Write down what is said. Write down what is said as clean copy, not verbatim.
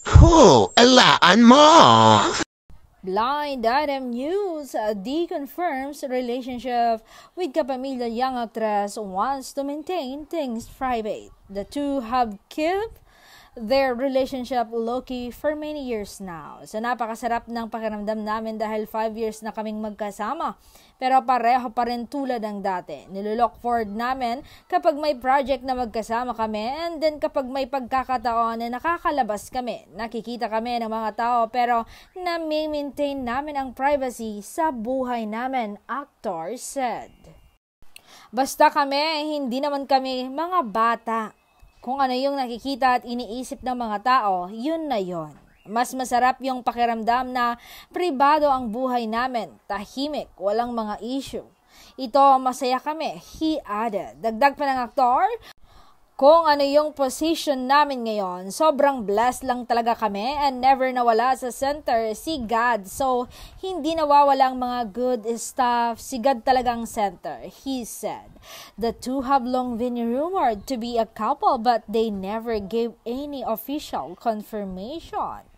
Alaan mo! Blind Item News deconfirms relationship with kapamilya young actress wants to maintain things private. The two have kept their relationship low-key for many years now. So napakasarap ng pakiramdam namin dahil 5 years na kaming magkasama. Pero pareho pa rin tulad ng dati. Nilook forward namin kapag may project na magkasama kami, and then kapag may pagkakataon na nakakalabas kami, nakikita kami ng mga tao, pero nami-maintain namin ang privacy sa buhay namin, actor said. Basta kami, hindi naman kami mga bata. Kung ano yung nakikita at iniisip ng mga tao, yun na yun. Mas masarap yung pakiramdam na pribado ang buhay namin, tahimik, walang mga issue. Ito, masaya kami, he added. Dagdag pa ng aktor, kung ano yung position namin ngayon, sobrang blessed lang talaga kami and never nawala sa center si God. So, hindi nawawala ang mga good stuff, si God talagang center, he said. The two have long been rumored to be a couple but they never gave any official confirmation.